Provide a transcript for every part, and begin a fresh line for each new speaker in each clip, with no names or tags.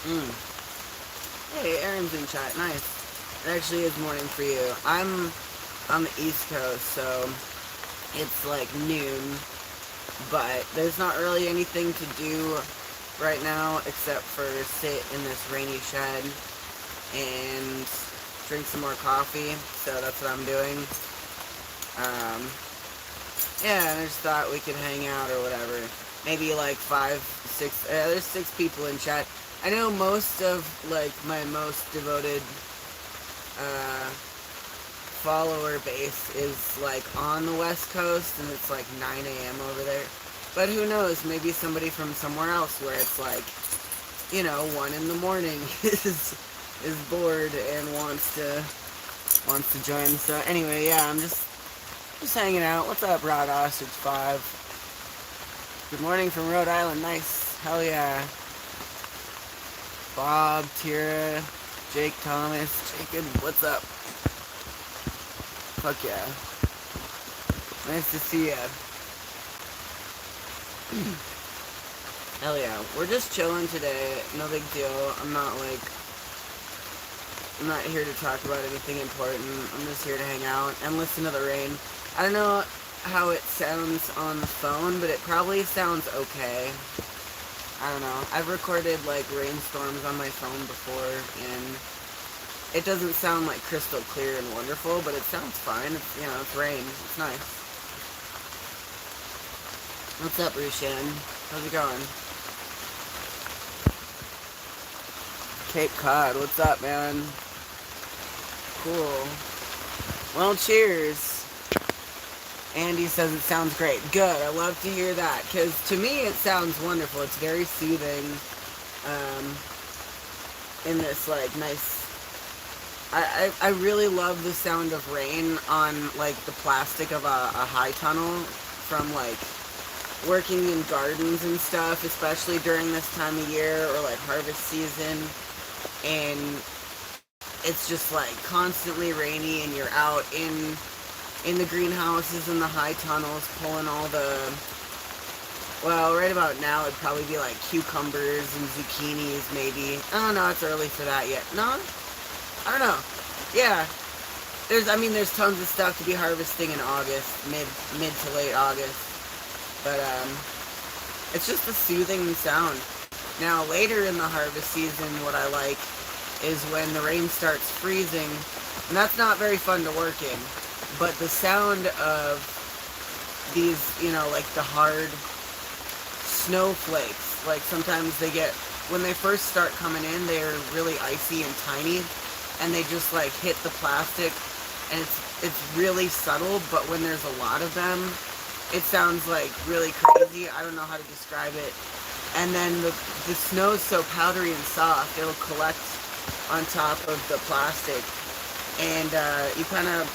Hey, Aaron's in chat. Nice. It actually is morning for you. I'm on the East Coast, so it's like noon. But there's not really anything to do right now except for sit in this rainy shed and drink some more coffee. So that's what I'm doing. Yeah, and I just thought we could hang out or whatever. Maybe like 5, 6. There's 6 people in chat. I know most of like my most devoted follower base is like on the West Coast, and it's like 9 a.m. over there. But who knows? Maybe somebody from somewhere else where it's like, 1 in the morning is bored and wants to join. So anyway, yeah, I'm just hanging out. What's up, Rod Ostrich 5? Good morning from Rhode Island. Nice. Hell yeah. Bob, Tira, Jake Thomas, Jacob, what's up? Fuck yeah. Nice to see ya. Hell yeah. We're just chilling today. No big deal. I'm not here to talk about anything important. I'm just here to hang out and listen to the rain. I don't know how it sounds on the phone, but it probably sounds okay. I don't know. I've recorded like rainstorms on my phone before, and it doesn't sound like crystal clear and wonderful, but it sounds fine. It's, it's rain. It's nice. What's up, Rushan? How's it going? Cape Cod, what's up, man? Cool. Well, cheers. Andy says it sounds great. Good. I love to hear that, because to me it sounds wonderful. It's very soothing. In this like nice. I really love the sound of rain on like the plastic of a high tunnel from like working in gardens and stuff, especially during this time of year or like harvest season, and it's just like constantly rainy, and you're out in the greenhouses and the high tunnels pulling all the, well, right about now it'd probably be like cucumbers and zucchinis maybe. I don't know, it's early for that yet. No? I don't know. Yeah. There's tons of stuff to be harvesting in August, mid to late August. But it's just a soothing sound. Now later in the harvest season, what I like is when the rain starts freezing, and that's not very fun to work in. But the sound of these, like the hard snowflakes, like sometimes when they first start coming in, they're really icy and tiny, and they just like hit the plastic, and it's really subtle, but when there's a lot of them, it sounds like really crazy. I don't know how to describe it. And then the snow's so powdery and soft, it'll collect on top of the plastic, and you kind of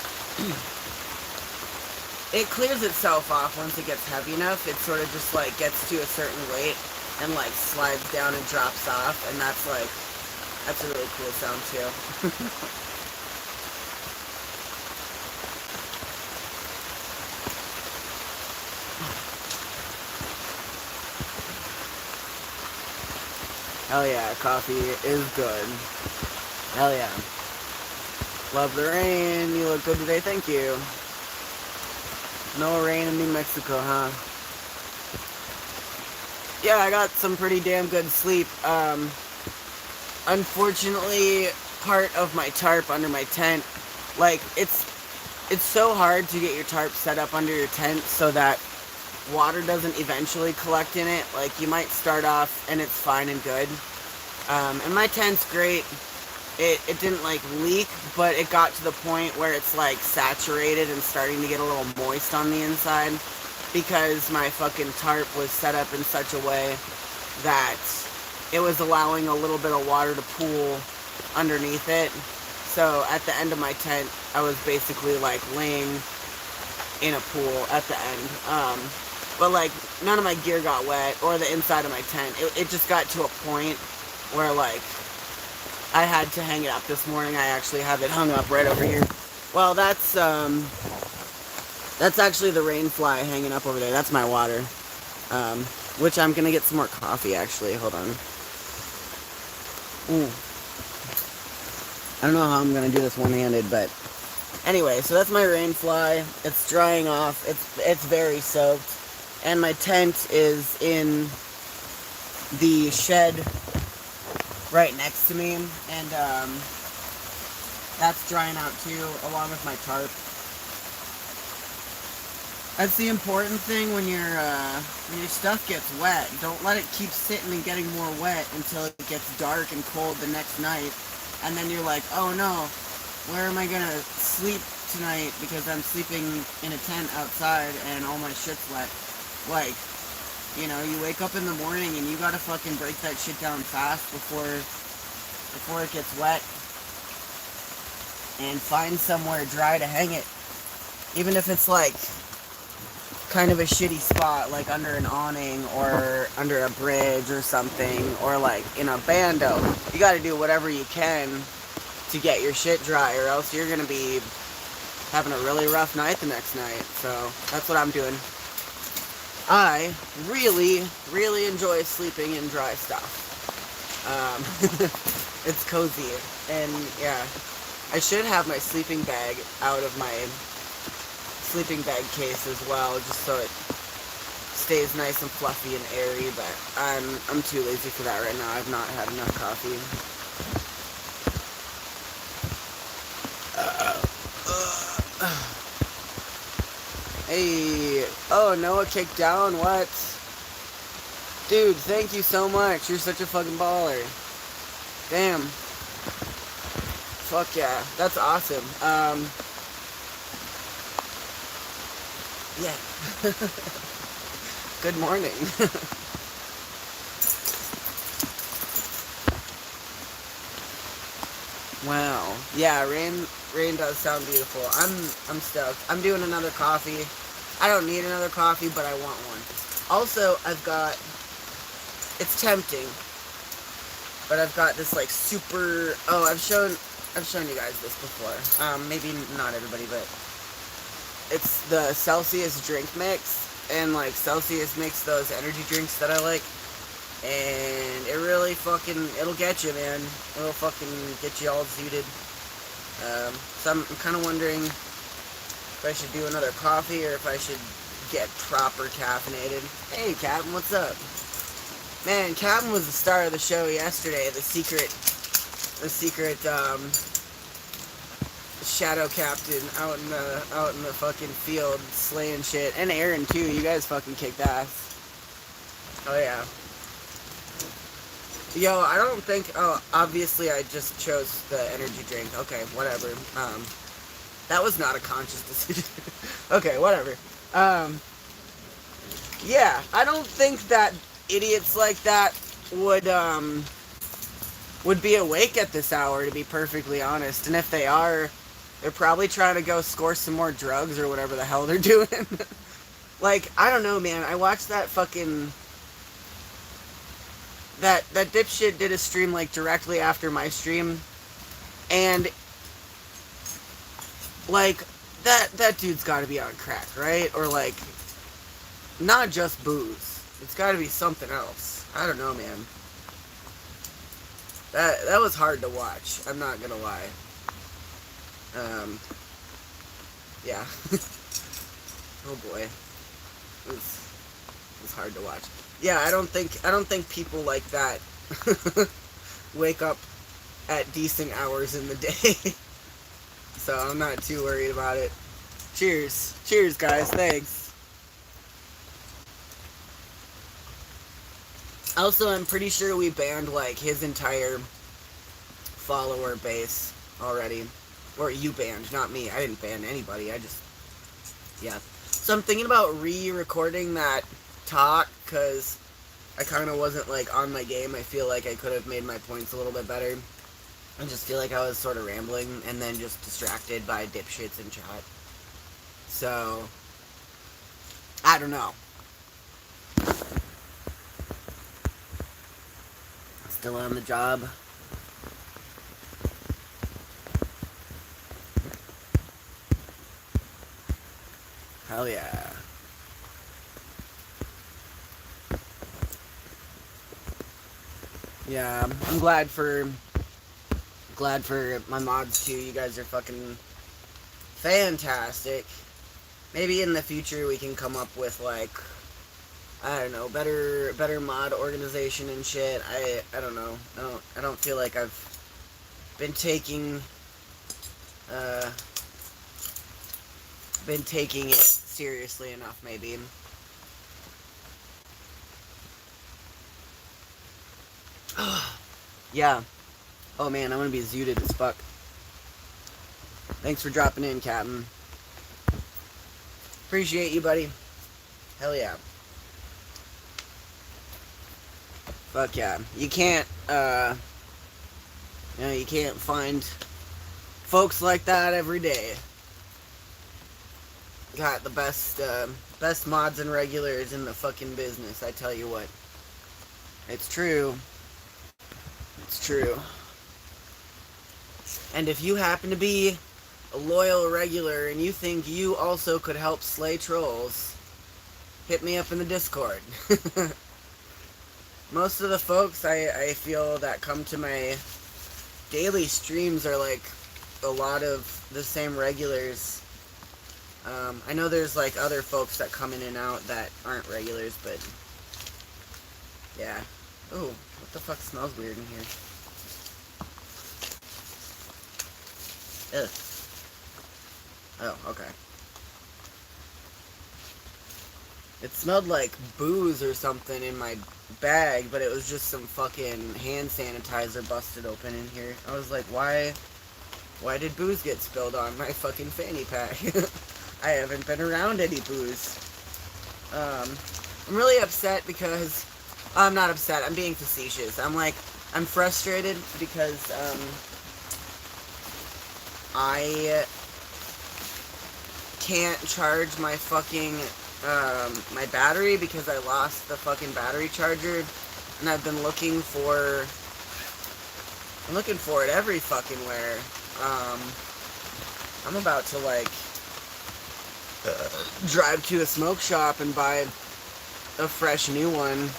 it clears itself off once it gets heavy enough. It sort of just like gets to a certain weight and like slides down and drops off, and that's a really cool sound too. Hell yeah, coffee is good. Hell yeah. Love the rain. You look good today, thank you. No rain in New Mexico, huh? Yeah, I got some pretty damn good sleep. Unfortunately, part of my tarp under my tent, like, it's so hard to get your tarp set up under your tent so that water doesn't eventually collect in it. Like, you might start off and it's fine and good. And my tent's great. It didn't like leak, but it got to the point where it's like saturated and starting to get a little moist on the inside, because my fucking tarp was set up in such a way that it was allowing a little bit of water to pool underneath it. So at the end of my tent, I was basically like laying in a pool at the end. But like none of my gear got wet or the inside of my tent. It just got to a point where like I had to hang it up this morning. I actually have it hung up right over here. Well, that's actually the rain fly hanging up over there. That's my water. Which I'm gonna get some more coffee actually. Hold on. Ooh. I don't know how I'm gonna do this one-handed, but anyway, so that's my rain fly. It's drying off. It's very soaked, and my tent is in the shed right next to me, and that's drying out too, along with my tarp. That's the important thing when your stuff gets wet. Don't let it keep sitting and getting more wet until it gets dark and cold the next night, and then you're like, oh no, where am I gonna sleep tonight because I'm sleeping in a tent outside and all my shit's wet. Like, you know, you wake up in the morning and you gotta fucking break that shit down fast before it gets wet, and find somewhere dry to hang it. Even if it's like kind of a shitty spot, like under an awning or under a bridge or something, or like in a bando. You gotta do whatever you can to get your shit dry, or else you're gonna be having a really rough night the next night. So that's what I'm doing. I really, really enjoy sleeping in dry stuff. It's cozy, and yeah, I should have my sleeping bag out of my sleeping bag case as well, just so it stays nice and fluffy and airy, but I'm too lazy for that right now. I've not had enough coffee. Hey, oh, Noah kicked down, what? Dude, thank you so much. You're such a fucking baller. Damn. Fuck yeah, that's awesome. Yeah. Good morning. Wow. Yeah, rain does sound beautiful. I'm stoked. I'm doing another coffee. I don't need another coffee, but I want one. Also, it's tempting, but I've got this like super, I've shown you guys this before. Maybe not everybody, but it's the Celsius drink mix, and like Celsius makes those energy drinks that I like, and it really it'll get you, man. It'll fucking get you all zooted. So I'm kind of wondering if I should do another coffee or if I should get proper caffeinated. Hey, Captain, what's up? Man, Captain was the star of the show yesterday. The secret shadow captain out in the fucking field slaying shit, and Aaron too. You guys fucking kicked ass. Oh yeah. Yo, I don't think. Oh, obviously I just chose the energy drink. Okay, whatever. That was not a conscious decision. Okay, whatever. Yeah, I don't think that idiots like that would be awake at this hour, to be perfectly honest. And if they are, they're probably trying to go score some more drugs or whatever the hell they're doing. Like, I don't know, man. I watched that fucking... That dipshit did a stream, like, directly after my stream. And, like, that dude's gotta be on crack, right? Or, like, not just booze. It's gotta be something else. I don't know, man. That was hard to watch. I'm not gonna lie. Yeah. Oh boy. It was hard to watch. Yeah, I don't think people like that wake up at decent hours in the day. So I'm not too worried about it. Cheers. Cheers, guys. Thanks. Also, I'm pretty sure we banned, like, his entire follower base already. Or you banned, not me. I didn't ban anybody. Yeah. So I'm thinking about re-recording that talk, because I kind of wasn't, like, on my game. I feel like I could have made my points a little bit better. I just feel like I was sort of rambling and then just distracted by dipshits in chat. So, I don't know. Still on the job. Hell yeah. Yeah, I'm glad for my mods too. You guys are fucking fantastic. Maybe in the future we can come up with like, I don't know, better mod organization and shit. I don't know. I don't feel like I've been taking uh it seriously enough maybe. Yeah. Oh man, I'm gonna be zooted as fuck. Thanks for dropping in, Captain. Appreciate you, buddy. Hell yeah. Fuck yeah. You can't you can't find folks like that every day. Got the best mods and regulars in the fucking business, I tell you what. It's true. It's true. And if you happen to be a loyal regular and you think you also could help slay trolls, hit me up in the Discord. Most of the folks I feel that come to my daily streams are like a lot of the same regulars. I know there's like other folks that come in and out that aren't regulars, but yeah. Ooh, what the fuck smells weird in here? Ugh. Oh, okay. It smelled like booze or something in my bag, but it was just some fucking hand sanitizer busted open in here. I was like, why did booze get spilled on my fucking fanny pack? I haven't been around any booze. I'm really upset because... I'm not upset, I'm being facetious. I'm frustrated because, I can't charge my fucking, my battery because I lost the fucking battery charger, and I've been looking for it every fucking where. I'm about to, like, drive to a smoke shop and buy a fresh new one.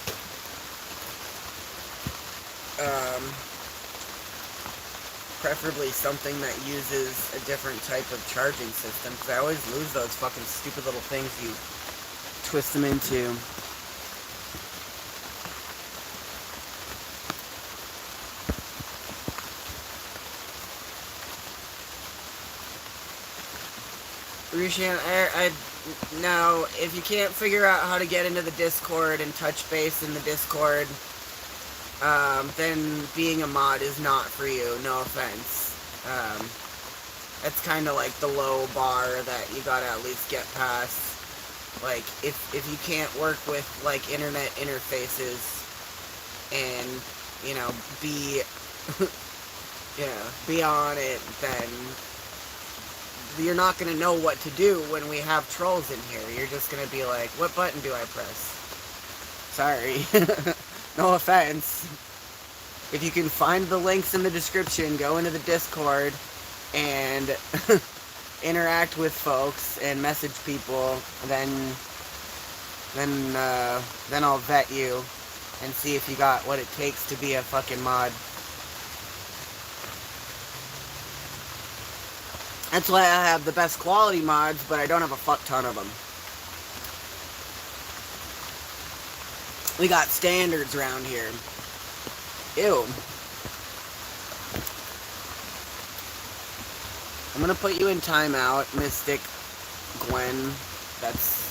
Preferably something that uses a different type of charging system, because I always lose those fucking stupid little things you twist them into. Now, if you can't figure out how to get into the Discord and touch base in the Discord, then being a mod is not for you, no offense. That's kind of like the low bar that you gotta at least get past. Like, if you can't work with, like, internet interfaces and, you know, be on it, then you're not gonna know what to do when we have trolls in here. You're just gonna be like, what button do I press? Sorry. No offense. If you can find the links in the description, go into the Discord and interact with folks and message people, then I'll vet you and see if you got what it takes to be a fucking mod. That's why I have the best quality mods, but I don't have a fuck ton of them. We got standards around here. Ew. I'm gonna put you in timeout, Mystic Gwen. That's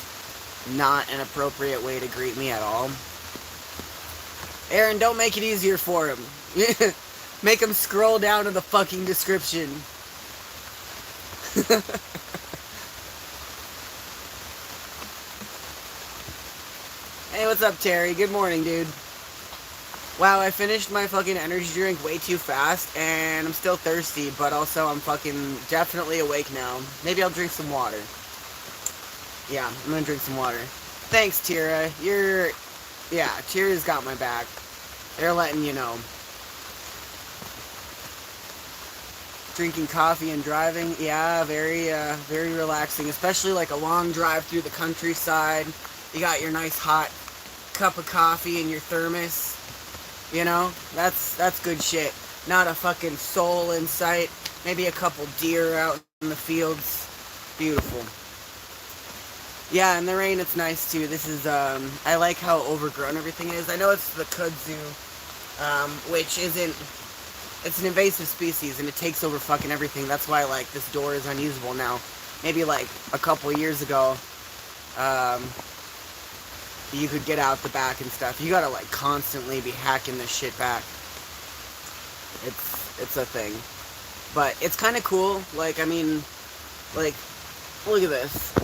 not an appropriate way to greet me at all. Aaron, don't make it easier for him. Make him scroll down to the fucking description. Hey, what's up, Terry? Good morning, dude. Wow, I finished my fucking energy drink way too fast, and I'm still thirsty, but also I'm fucking definitely awake now. Maybe I'll drink some water. Yeah, I'm gonna drink some water. Thanks, Tira. Yeah, Tira's got my back. They're letting you know. Drinking coffee and driving, yeah, very relaxing, especially like a long drive through the countryside. You got your nice hot cup of coffee in your thermos. You know, that's good shit. Not a fucking soul in sight. Maybe a couple deer out in the fields. Beautiful. Yeah, in the rain it's nice too. This is I like how overgrown everything is. I know it's the kudzu, which isn't. It's an invasive species and it takes over fucking everything. That's why like this door is unusable now. Maybe like a couple years ago, you could get out the back and stuff. You gotta like constantly be hacking this shit back. It's a thing, but it's kind of cool. Like I mean, like look at this.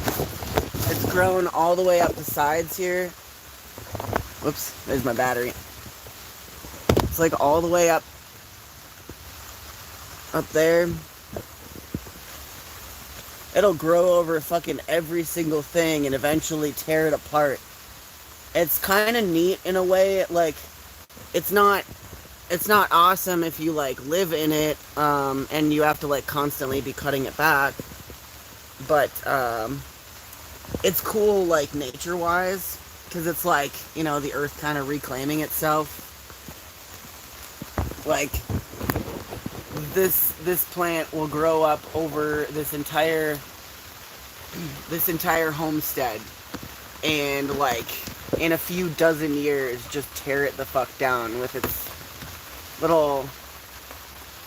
It's grown all the way up the sides here. Whoops, there's my battery. It's like all the way up there. It'll grow over fucking every single thing and eventually tear it apart. It's kind of neat in a way. Like it's not awesome if you like live in it and you have to like constantly be cutting it back, but it's cool like nature wise because it's like, you know, the earth kind of reclaiming itself. Like this plant will grow up over this entire homestead and like in a few dozen years just tear it the fuck down with its little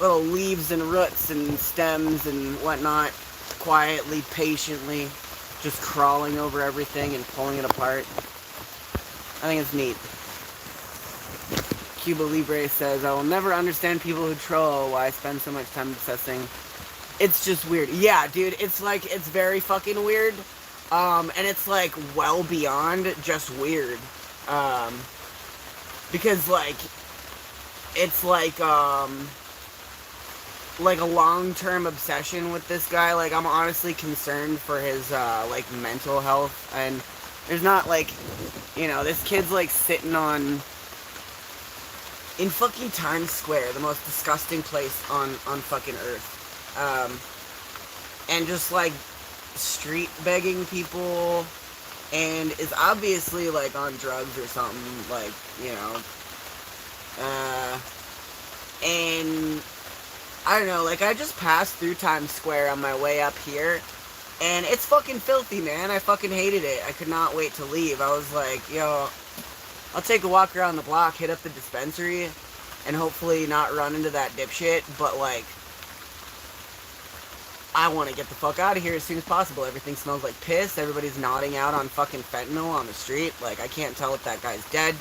leaves and roots and stems and whatnot, quietly, patiently just crawling over everything and pulling it apart. I think it's neat. Cuba Libre says, I will never understand people who troll why I spend so much time obsessing. It's just weird. Yeah, dude, it's like, it's very fucking weird. And it's like well beyond just weird. Because like, it's like a long-term obsession with this guy. Like, I'm honestly concerned for his, like, mental health. And there's not, like, you know, this kid's, like, sitting in fucking Times Square, the most disgusting place on fucking Earth. And just, like, street begging people, and is obviously, like, on drugs or something, like, you know. And I don't know, like, I just passed through Times Square on my way up here, and it's fucking filthy, man. I fucking hated it. I could not wait to leave. I was like, yo, I'll take a walk around the block, hit up the dispensary, and hopefully not run into that dipshit, but, like, I want to get the fuck out of here as soon as possible. Everything smells like piss. Everybody's nodding out on fucking fentanyl on the street. Like, I can't tell if that guy's dead.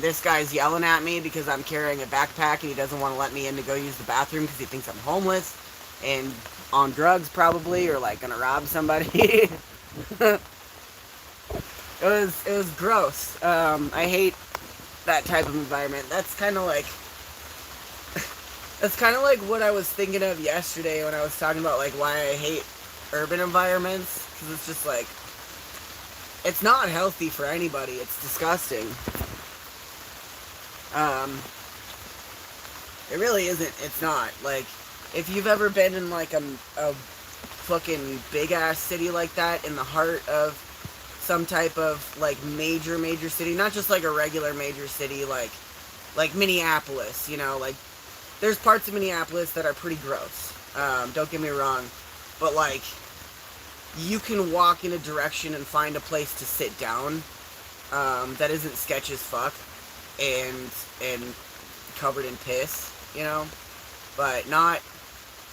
This guy's yelling at me because I'm carrying a backpack and he doesn't want to let me in to go use the bathroom because he thinks I'm homeless and on drugs probably, or like gonna rob somebody. It was gross. I hate that type of environment. That's kind of like what I was thinking of yesterday when I was talking about like why I hate urban environments, because it's just like, it's not healthy for anybody. It's disgusting. It really isn't. It's not. Like, if you've ever been in, like, a fucking big-ass city like that, in the heart of some type of, like, major city, not just, like, a regular major city, like Minneapolis, you know, like, there's parts of Minneapolis that are pretty gross. Don't get me wrong. But, like, you can walk in a direction and find a place to sit down, that isn't sketch as fuck, and covered in piss, you know, but not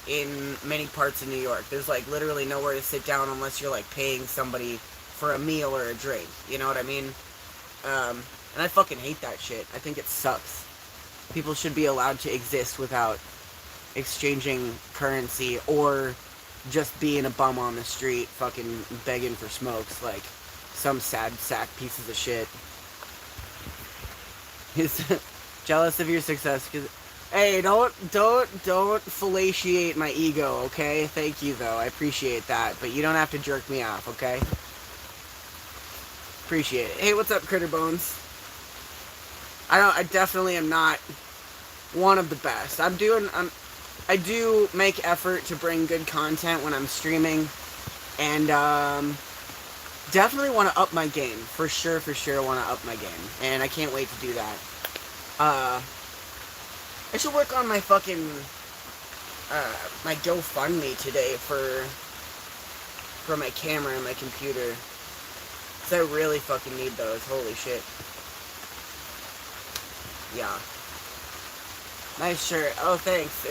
in many parts of New York. There's like literally nowhere to sit down unless you're like paying somebody for a meal or a drink, you know what I mean? And I fucking hate that shit. I think it sucks. People should be allowed to exist without exchanging currency or just being a bum on the street fucking begging for smokes like some sad sack pieces of shit. He's jealous of your success. Cause, hey, don't fellatiate my ego, okay? Thank you, though. I appreciate that. But you don't have to jerk me off, okay? Appreciate it. Hey, what's up, Critter Bones? I definitely am not one of the best. I do make effort to bring good content when I'm streaming. And, definitely want to up my game. For sure want to up my game. And I can't wait to do that. I should work on my fucking, my GoFundMe today for my camera and my computer. Cause I really fucking need those, holy shit. Yeah. Nice shirt. Oh, thanks.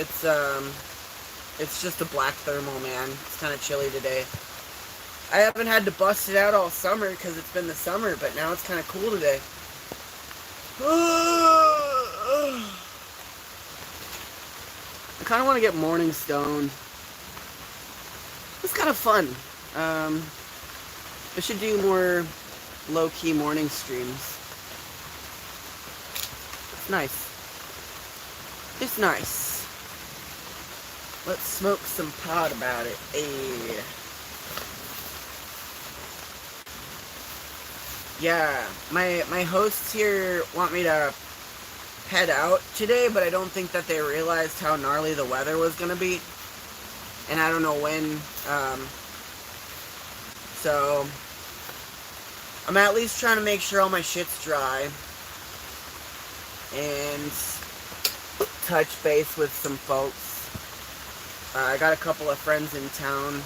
It's just a black thermal, man. It's kind of chilly today. I haven't had to bust it out all summer because it's been the summer, but now it's kind of cool today. I kind of want to get morning stoned. It's kind of fun. I should do more low-key morning streams. It's nice. It's nice. Let's smoke some pot about it. Ayy. Yeah, my hosts here want me to head out today, but I don't think that they realized how gnarly the weather was gonna be. And I don't know when, so I'm at least trying to make sure all my shit's dry and touch base with some folks. I got a couple of friends in town.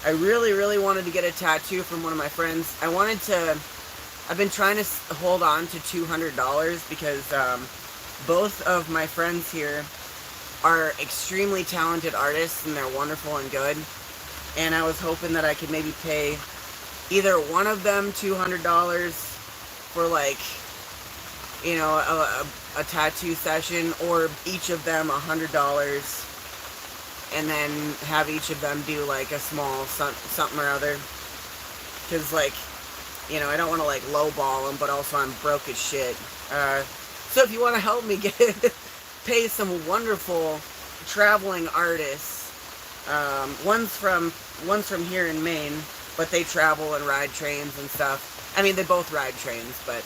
I really wanted to get a tattoo from one of my friends. I've been trying to hold on to $200 because both of my friends here are extremely talented artists and they're wonderful and good. And I was hoping that I could maybe pay either one of them $200 for, like, you know, a tattoo session, or each of them $100, and then have each of them do, like, a small something or other. Because, like, you know, I don't want to, like, lowball them, but also I'm broke as shit. So if you want to help me pay some wonderful traveling artists, one's from here in Maine, but they travel and ride trains and stuff. I mean, they both ride trains, but,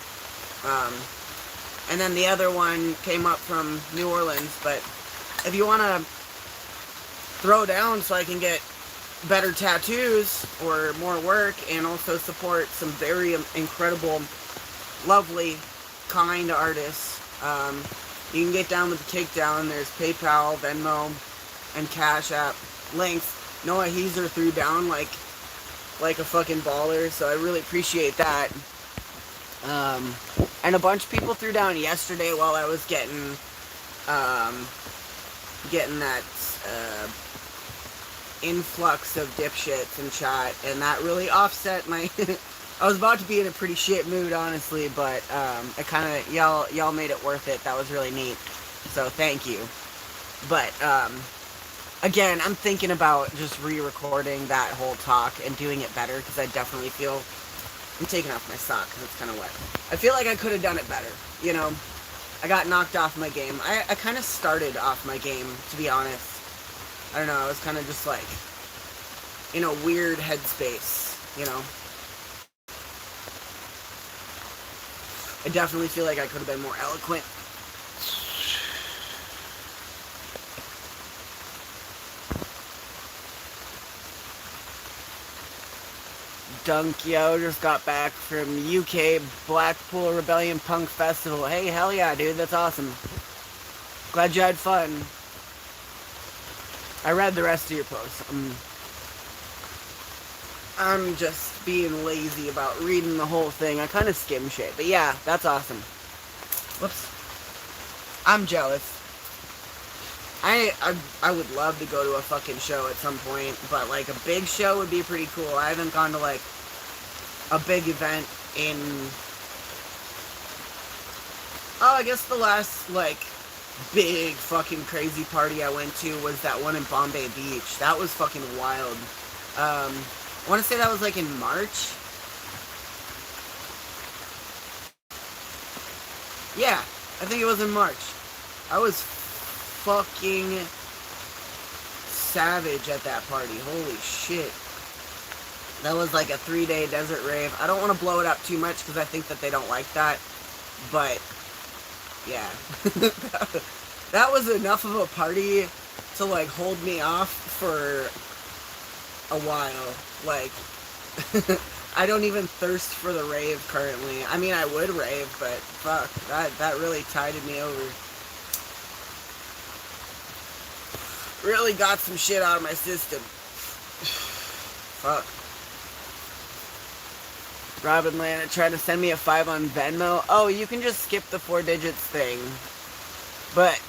and then the other one came up from New Orleans, but if you want to throw down so I can get better tattoos or more work and also support some very incredible, lovely, kind artists, you can get down with the takedown. There's PayPal, Venmo, and Cashapp links. Noah Heezer threw down like a fucking baller, so I really appreciate that. And a bunch of people threw down yesterday while I was getting that influx of dipshits in chat, and that really offset my I was about to be in a pretty shit mood, honestly, but it kind of, y'all made it worth it. That was really neat, so thank you. But again, I'm thinking about just re-recording that whole talk and doing it better, because I definitely feel, I'm taking off my sock because it's kind of wet. I feel like I could have done it better, you know. I got knocked off my game. I kind of started off my game, to be honest. I don't know, I was kind of just like in a weird headspace, you know. I definitely feel like I could have been more eloquent. Dunk, yo, just got back from UK Blackpool Rebellion Punk Festival. Hey, hell yeah, dude, that's awesome. Glad you had fun. I read the rest of your post. I'm just being lazy about reading the whole thing. I kind of skim shit, but yeah, that's awesome. Whoops. I'm jealous. I would love to go to a fucking show at some point, but like a big show would be pretty cool. I haven't gone to like a big event in, oh, I guess the last like big fucking crazy party I went to was that one in Bombay Beach. That was fucking wild. I want to say that was like in March. Yeah, I think it was in March. I was fucking savage at that party. Holy shit. That was like a 3-day desert rave. I don't want to blow it up too much because I think that they don't like that. But, yeah. That was enough of a party to like hold me off for a while. Like, I don't even thirst for the rave currently. I mean, I would rave, but fuck, that really tided me over. Really got some shit out of my system. Fuck. Robin Lana tried to send me a 5 on Venmo. Oh, you can just skip the 4 digits thing. But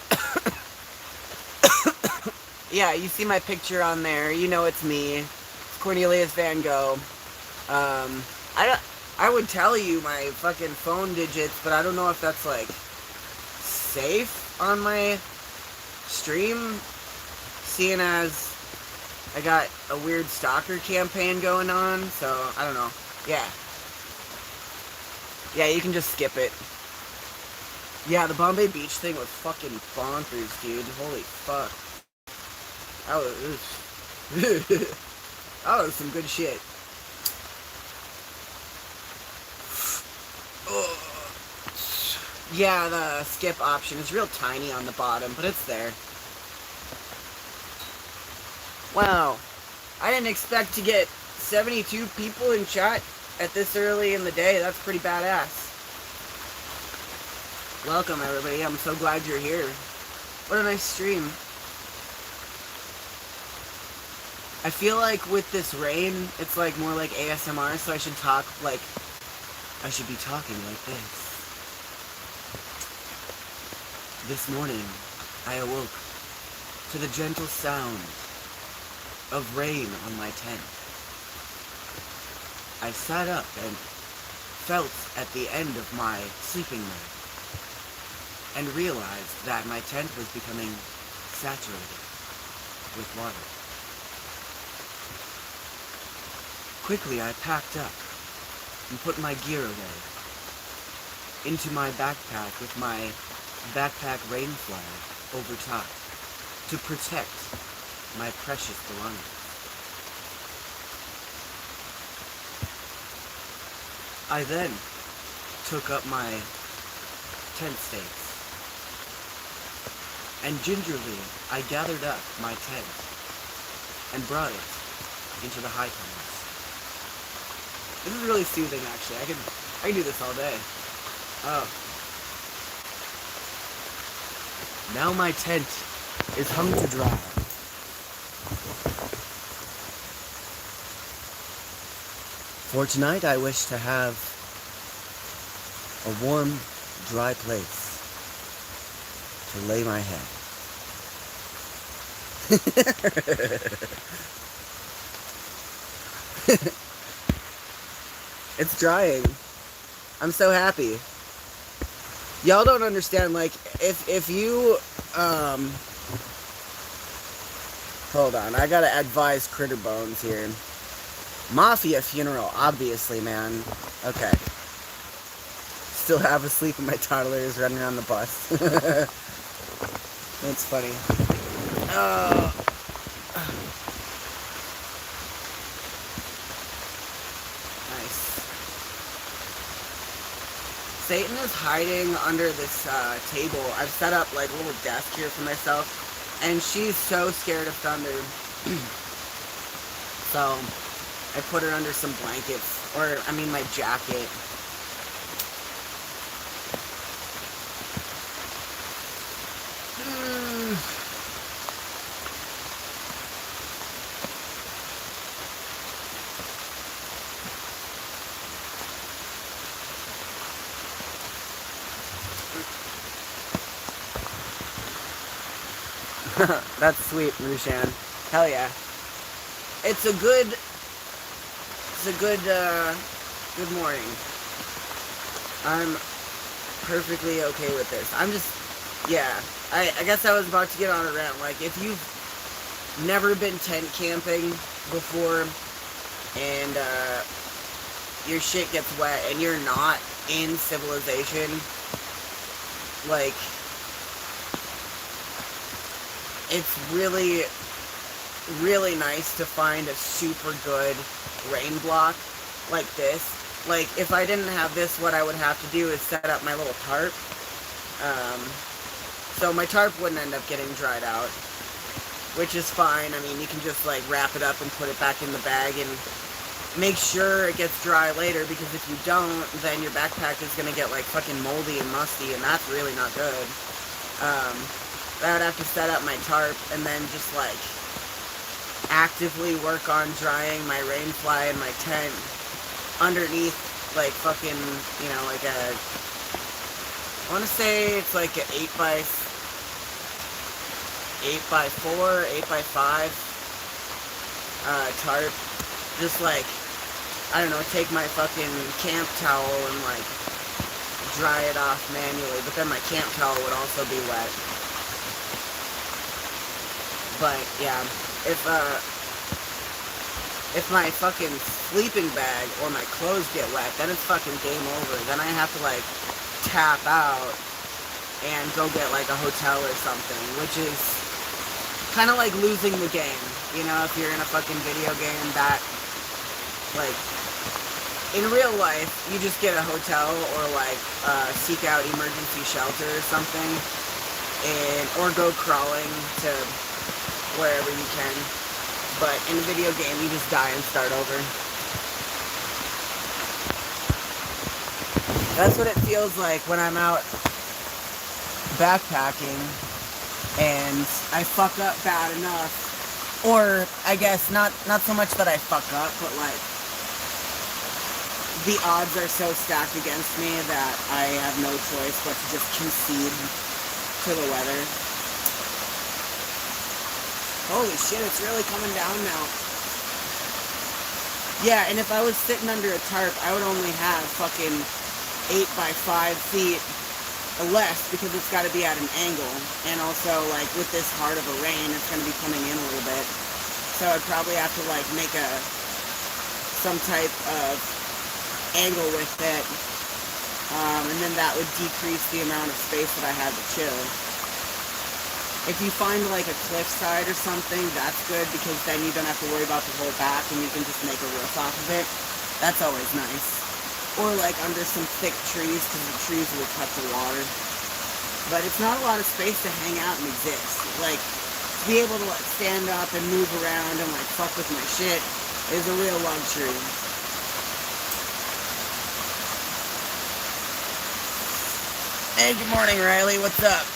yeah, you see my picture on there. You know it's me. It's corneliusvango. I would tell you my fucking phone digits, but I don't know if that's like safe on my stream, seeing as I got a weird stalker campaign going on, so I don't know. Yeah. Yeah, you can just skip it. Yeah, the Bombay Beach thing was fucking bonkers, dude. Holy fuck. That was some good shit. Yeah, the skip option is real tiny on the bottom, but it's there. Wow. I didn't expect to get 72 people in chat at this early in the day. That's pretty badass. Welcome, everybody. I'm so glad you're here. What a nice stream. I feel like with this rain, it's like more like ASMR, so I should talk like... I should be talking like this. This morning, I awoke to the gentle sound of rain on my tent. I sat up and felt at the end of my sleeping mat and realized that my tent was becoming saturated with water. Quickly, I packed up and put my gear away into my backpack with my backpack rain flag over top to protect my precious belongings. I then took up my tent stakes and gingerly I gathered up my tent and brought it into the high tunnels. This is really soothing, actually. I can do this all day. Oh. Now my tent is hung to dry. For tonight, I wish to have a warm, dry place to lay my head. It's drying. I'm so happy. Y'all don't understand, like, if you, hold on, I gotta advise Critter Bones here. Mafia funeral, obviously, man. Okay. Still half asleep and my toddler is running around the bus. That's funny. Satan is hiding under this table. I've set up like a little desk here for myself, and she's so scared of thunder. So I put her under some blankets, or I mean my jacket. That's sweet, Rushan. Hell yeah. It's a good morning. I'm perfectly okay with this. I'm just, yeah. I guess I was about to get on a rant. Like, if you've never been tent camping before, and your shit gets wet, and you're not in civilization, like, it's really, really nice to find a super good rain block like this. Like, if I didn't have this, what I would have to do is set up my little tarp. So my tarp wouldn't end up getting dried out, which is fine. I mean, you can just, like, wrap it up and put it back in the bag and make sure it gets dry later, because if you don't, then your backpack is gonna get like fucking moldy and musty, and that's really not good. I would have to set up my tarp and then just like actively work on drying my rainfly in my tent underneath like fucking, you know, like a, I want to say it's like an 8x4, 8x5 tarp. Just like, I don't know, take my fucking camp towel and like dry it off manually, but then my camp towel would also be wet. But yeah, if my fucking sleeping bag or my clothes get wet, then it's fucking game over. Then I have to like tap out and go get like a hotel or something, which is kind of like losing the game. You know, if you're in a fucking video game, that, like, in real life, you just get a hotel or like seek out emergency shelter or something, or go crawling to wherever you can. But in a video game, you just die and start over. That's what it feels like when I'm out backpacking and I fuck up bad enough. Or, I guess, not so much that I fuck up, but like, the odds are so stacked against me that I have no choice but to just concede to the weather. Holy shit, it's really coming down now. Yeah, and if I was sitting under a tarp, I would only have fucking 8x5 feet or less, because it's got to be at an angle. And also, like, with this hard of a rain, it's going to be coming in a little bit. So I'd probably have to, like, make some type of angle with it. And then that would decrease the amount of space that I have to chill. If you find like a cliffside or something, that's good, because then you don't have to worry about the whole back and you can just make a roof off of it. That's always nice. Or like under some thick trees, because the trees will cut the water. But it's not a lot of space to hang out and exist. Like, to be able to like stand up and move around and like fuck with my shit is a real luxury. Hey, good morning, Riley. What's up?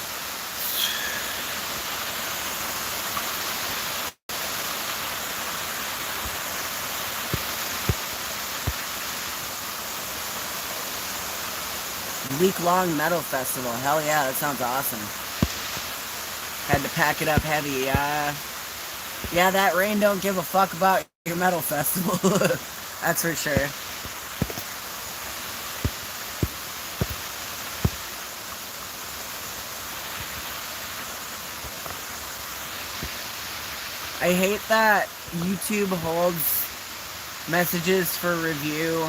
Week-long metal festival. Hell yeah, that sounds awesome. Had to pack it up heavy. Yeah, that rain don't give a fuck about your metal festival. That's for sure. I hate that YouTube holds messages for review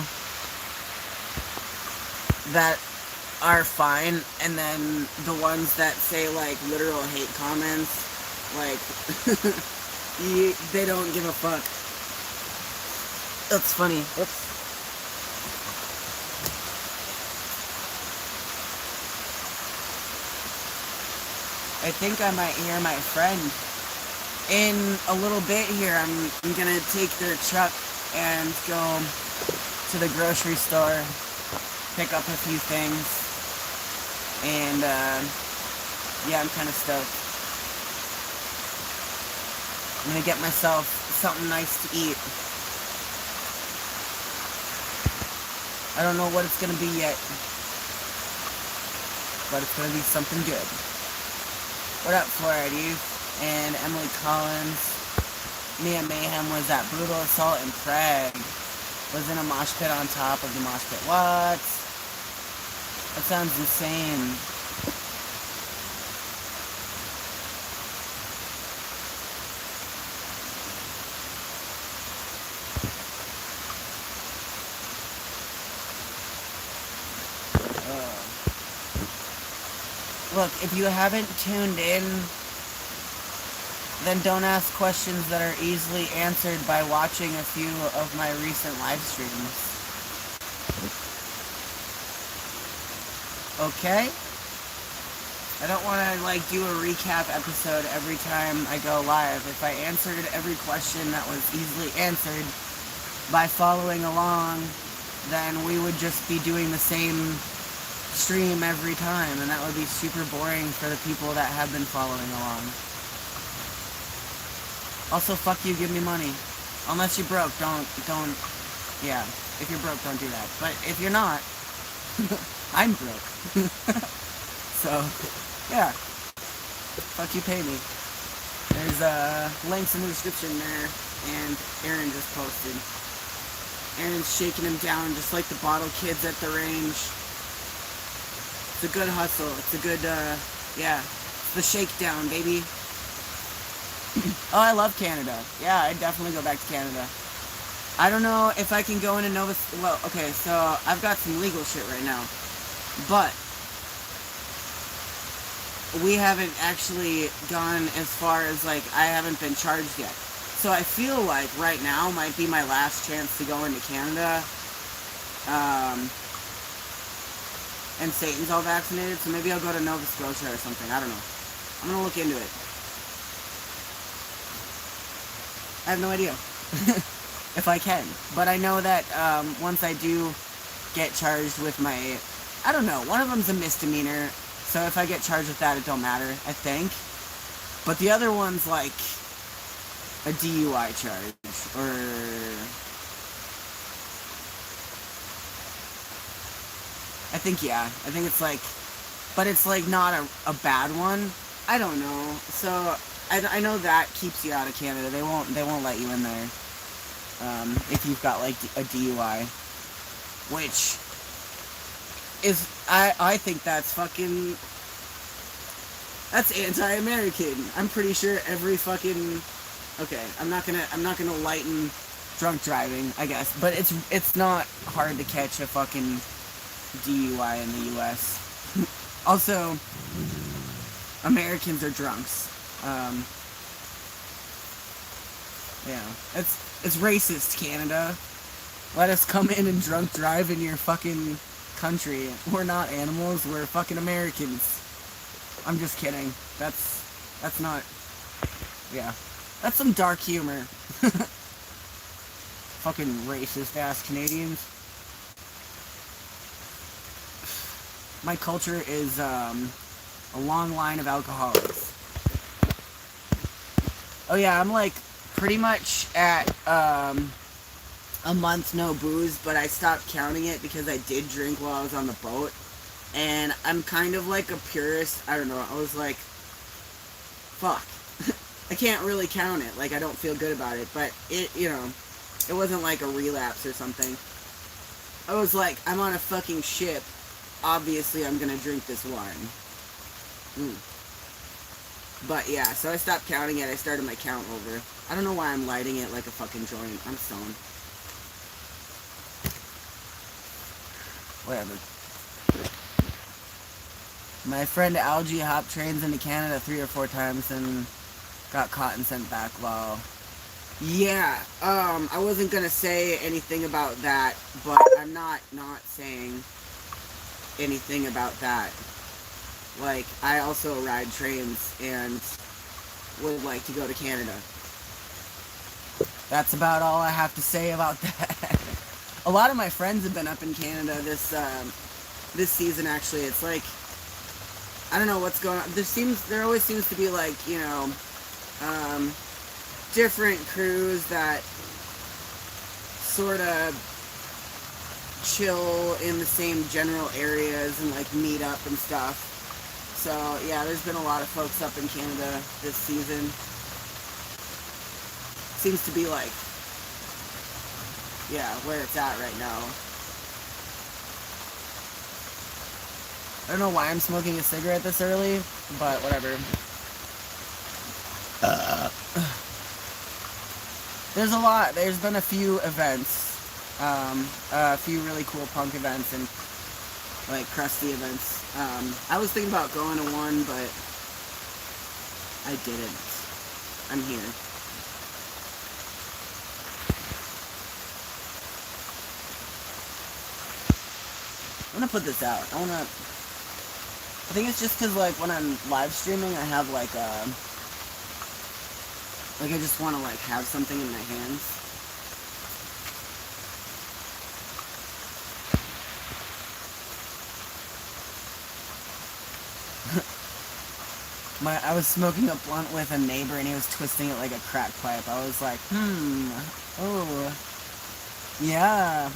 that are fine, and then the ones that say like literal hate comments, like they don't give a fuck. That's funny. Oops. I think I might hear my friend in a little bit here. I'm gonna take their truck and go to the grocery store, pick up a few things, and yeah, I'm kind of stoked. I'm gonna get myself something nice to eat. I don't know what it's gonna be yet, but it's gonna be something good. What up, Florida and Emily Collins? Mia Mayhem was at Brutal Assault in Prague. Was in a mosh pit on top of the mosh pit. What? That sounds insane. Look, if you haven't tuned in, then don't ask questions that are easily answered by watching a few of my recent live streams. Okay? I don't want to, like, do a recap episode every time I go live. If I answered every question that was easily answered, by following along, then we would just be doing the same stream every time, and that would be super boring for the people that have been following along. Also, fuck you, give me money. Unless you're broke, don't, yeah, if you're broke, don't do that. But if you're not, I'm broke. So, yeah, fuck you, pay me. There's links in the description there, and Aaron just posted. Aaron's shaking him down just like the bottle kids at the range. It's a good hustle. It's a good, yeah. It's the shakedown, baby. Oh, I love Canada. Yeah, I'd definitely go back to Canada. I don't know if I can go into Nova... Well, okay, so I've got some legal shit right now. But we haven't actually gone as far as, like, I haven't been charged yet. So I feel like right now might be my last chance to go into Canada. And Satan's all vaccinated, so maybe I'll go to Nova Scotia or something. I don't know. I'm gonna look into it. I have no idea. If I can. But I know that once I do get charged with my... I don't know. One of them's a misdemeanor. So if I get charged with that, it don't matter, I think. But the other one's like a DUI charge. Or... I think, yeah. I think it's like... But it's like not a bad one. I don't know. So I know that keeps you out of Canada. They won't let you in there. If you've got like a DUI. Which is... I think that's fucking... That's anti-American. I'm pretty sure every fucking... Okay, I'm not gonna lighten drunk driving, I guess. But it's not hard to catch a fucking DUI in the US. Also, Americans are drunks. Yeah, it's racist, Canada. Let us come in and drunk drive in your fucking country. We're not animals, we're fucking Americans. I'm just kidding. That's not... Yeah. That's some dark humor. Fucking racist-ass Canadians. My culture is, a long line of alcoholics. Oh yeah, I'm like, pretty much at, a month no booze, but I stopped counting it because I did drink while I was on the boat. And I'm kind of like a purist. I don't know, I was like, fuck. I can't really count it, like I don't feel good about it, but it, you know, it wasn't like a relapse or something. I was like, I'm on a fucking ship, obviously I'm gonna drink this wine. But yeah, so I stopped counting it, I started my count over. I don't know why I'm lighting it like a fucking joint, I'm stoned. Whatever. My friend Algie hopped trains into Canada 3 or 4 times and got caught and sent back. Wow. Yeah, I wasn't gonna say anything about that, but I'm not saying anything about that. Like, I also ride trains and would like to go to Canada. That's about all I have to say about that. A lot of my friends have been up in Canada this season, actually. It's like, I don't know what's going on. There always seems to be like, you know, different crews that sort of chill in the same general areas and like meet up and stuff. So yeah, there's been a lot of folks up in Canada this season. Seems to be like, yeah, where it's at right now. I don't know why I'm smoking a cigarette this early, but whatever. There's a lot. There's been a few events. A few really cool punk events and like crusty events. I was thinking about going to one, but I didn't. I'm here. I'm gonna put this out. I think it's just because, like, when I'm live streaming, I have, like, I just want to, like, have something in my hands. I was smoking a blunt with a neighbor and he was twisting it like a crack pipe. I was like, oh, yeah,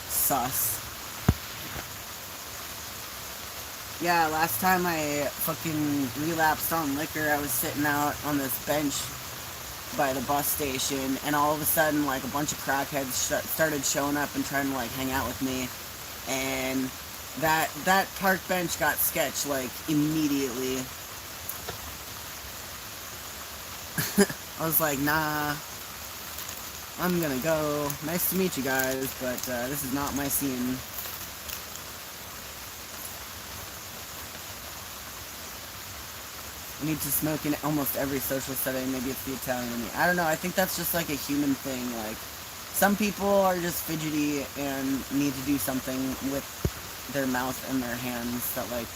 Sus. Yeah, last time I fucking relapsed on liquor, I was sitting out on this bench by the bus station, and all of a sudden, like, a bunch of crackheads started showing up and trying to, like, hang out with me, and that park bench got sketched, like, immediately. I was like, nah, I'm gonna go. Nice to meet you guys, but this is not my scene. I need to smoke in almost every social setting. Maybe it's the Italian in me. I don't know. I think that's just like a human thing. Like, some people are just fidgety and need to do something with their mouth and their hands that, like,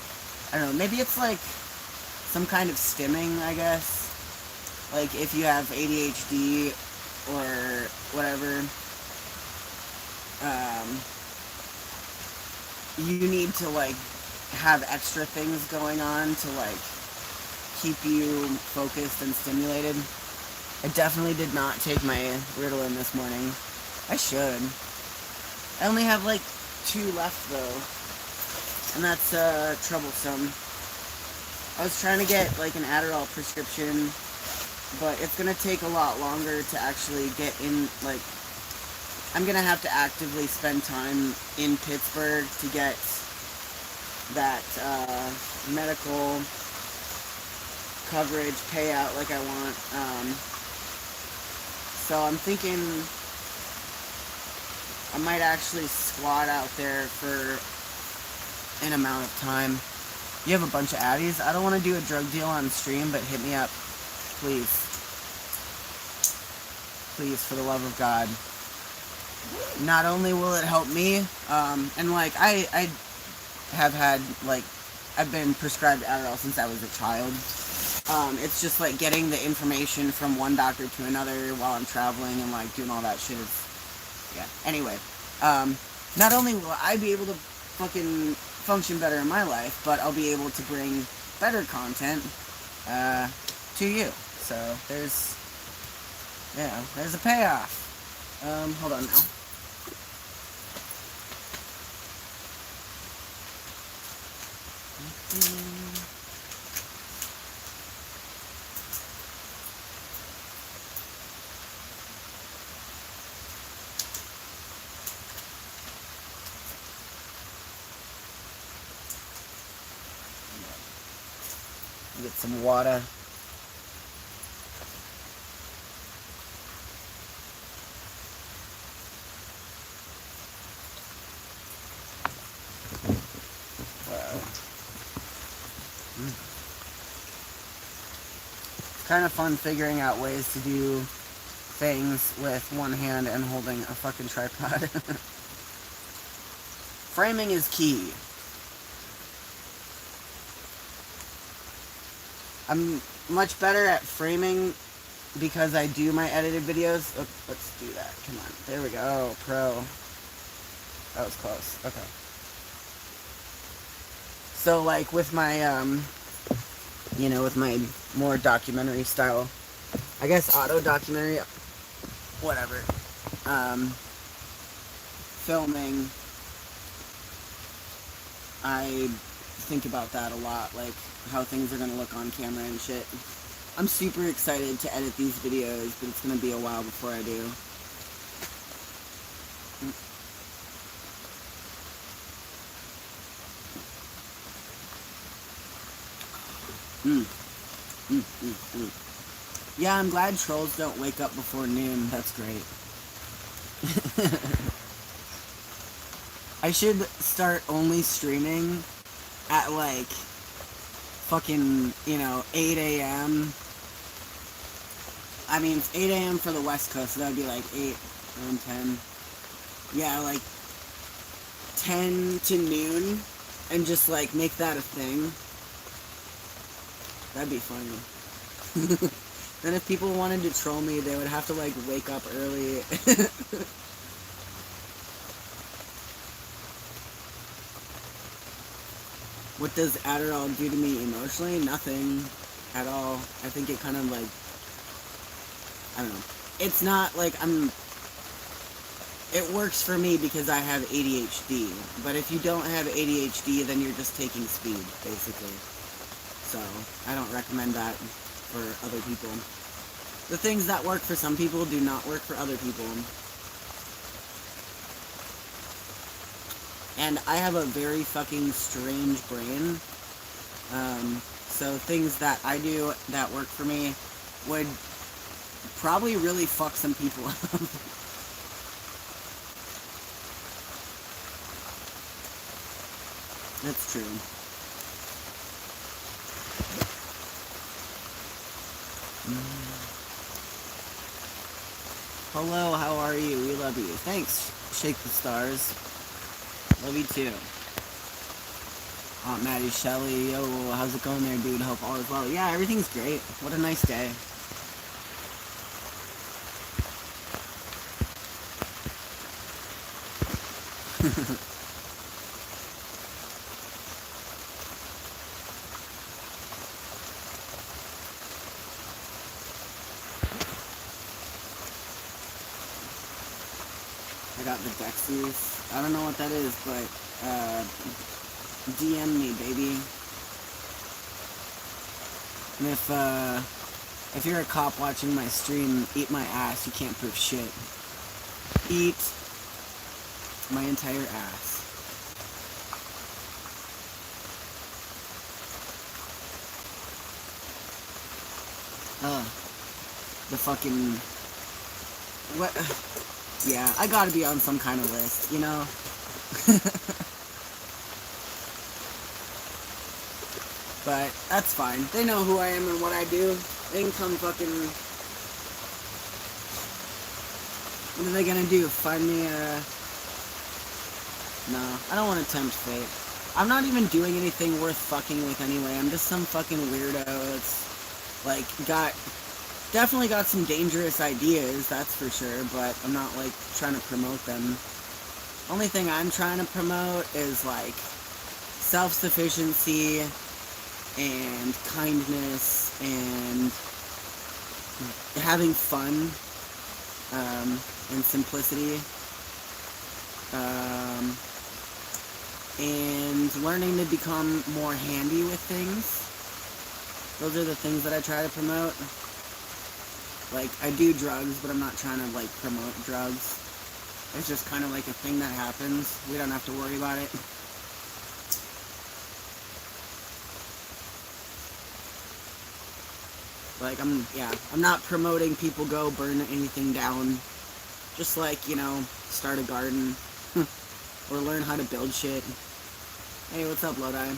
I don't know. Maybe it's like some kind of stimming, I guess. Like, if you have ADHD or whatever, you need to, like, have extra things going on to, like, keep you focused and stimulated. I definitely did not take my Ritalin this morning. I should. I only have like 2 left though, and that's troublesome. I was trying to get like an Adderall prescription, but it's gonna take a lot longer to actually get in. Like, I'm gonna have to actively spend time in Pittsburgh to get that medical coverage payout like I want. So I'm thinking I might actually squat out there for an amount of time. You have a bunch of addies? I don't want to do a drug deal on stream, but hit me up, please. Please, for the love of God. Not only will it help me, and like I have had, like, I've been prescribed Adderall since I was a child. It's just like getting the information from one doctor to another while I'm traveling and like doing all that shit is, yeah. Anyway, not only will I be able to fucking function better in my life, but I'll be able to bring better content, to you. So there's a payoff. Hold on now. Get some water. Wow. It's kind of fun figuring out ways to do things with one hand and holding a fucking tripod. Framing is key. I'm much better at framing because I do my edited videos. Oh, let's do that. Come on. There we go. Pro. That was close. Okay. So, like, with my, with my more documentary style, I guess auto documentary, whatever, filming, I think about that a lot, like, how things are going to look on camera and shit. I'm super excited to edit these videos, but it's going to be a while before I do. Yeah, I'm glad trolls don't wake up before noon. That's great. I should start only streaming at, like, fucking, 8 a.m. I mean, it's 8 a.m. for the West Coast, so that would be like 8, 9, 10. Yeah, like 10 to noon, and just, like, make that a thing. That'd be funny. Then if people wanted to troll me, they would have to, like, wake up early. What does Adderall do to me emotionally? Nothing at all. I think it kind of like, I don't know. It's not like it works for me because I have ADHD. But if you don't have ADHD, then you're just taking speed, basically. So, I don't recommend that for other people. The things that work for some people do not work for other people. And I have a very fucking strange brain. So things that I do that work for me would probably really fuck some people up. That's true. Hello, how are you? We love you. Thanks, Shake the Stars. Love you too. Aunt Maddie, Shelly, yo, how's it going there, dude? Hope all is well. Yeah, everything's great. What a nice day. I got the Dexies. I don't know what that is, but DM me, baby. And if you're a cop watching my stream, eat my ass. You can't prove shit. Eat my entire ass. The fucking... What? Yeah, I gotta be on some kind of list, you know? But that's fine. They know who I am and what I do. They can come fucking... What are they gonna do? Find me a... No, I don't want to tempt fate. I'm not even doing anything worth fucking with anyway. I'm just some fucking weirdo that's, like, definitely got some dangerous ideas, that's for sure, but I'm not, like, trying to promote them. Only thing I'm trying to promote is, like, self-sufficiency and kindness and having fun and simplicity and learning to become more handy with things. Those are the things that I try to promote. Like, I do drugs, but I'm not trying to, like, promote drugs. It's just kind of like a thing that happens. We don't have to worry about it. Like, I'm not promoting people go burn anything down. Just like, you know, start a garden. Or learn how to build shit. Hey, what's up, Lodi?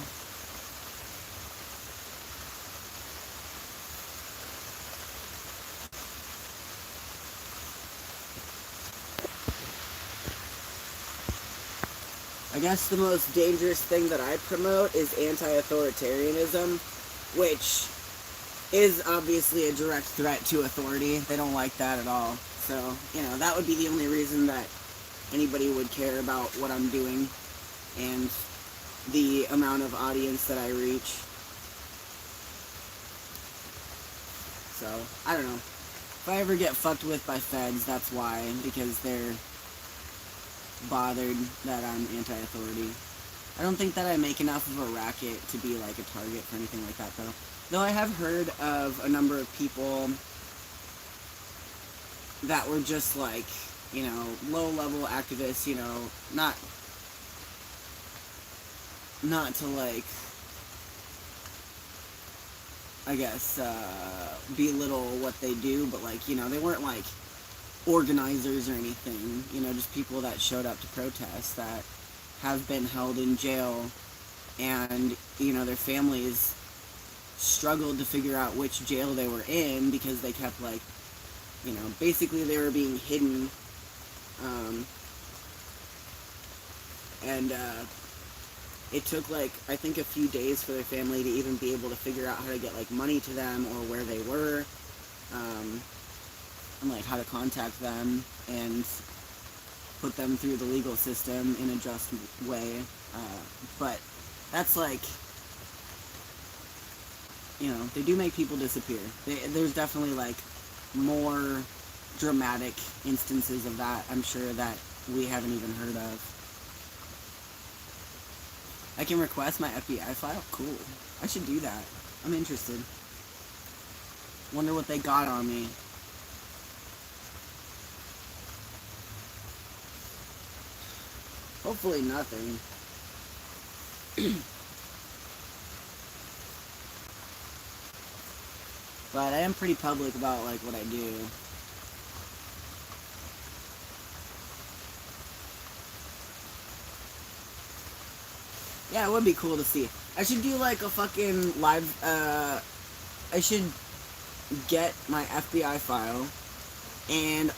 I guess the most dangerous thing that I promote is anti-authoritarianism, which is obviously a direct threat to authority. They don't like that at all. So, you know, that would be the only reason that anybody would care about what I'm doing and the amount of audience that I reach. So, I don't know. If I ever get fucked with by feds, that's why, because they're bothered that I'm anti-authority. I don't think that I make enough of a racket to be like a target for anything like that, though. Though I have heard of a number of people that were just like, you know, low-level activists, you know, not to like, I guess, belittle what they do, but like, you know, they weren't like organizers or anything, you know, just people that showed up to protest that have been held in jail, and, you know, their families struggled to figure out which jail they were in because they kept, like, you know, basically they were being hidden, and it took, like, I think a few days for their family to even be able to figure out how to get, like, money to them or where they were, and, like, how to contact them and put them through the legal system in a just way. But that's, like, you know, they do make people disappear. There's definitely, like, more dramatic instances of that, I'm sure, that we haven't even heard of. I can request my FBI file? Cool. I should do that. I'm interested. Wonder what they got on me. Hopefully nothing. But I am pretty public about, like, what I do. Yeah, it would be cool to see. I should do, like, a fucking live, I should get my FBI file, and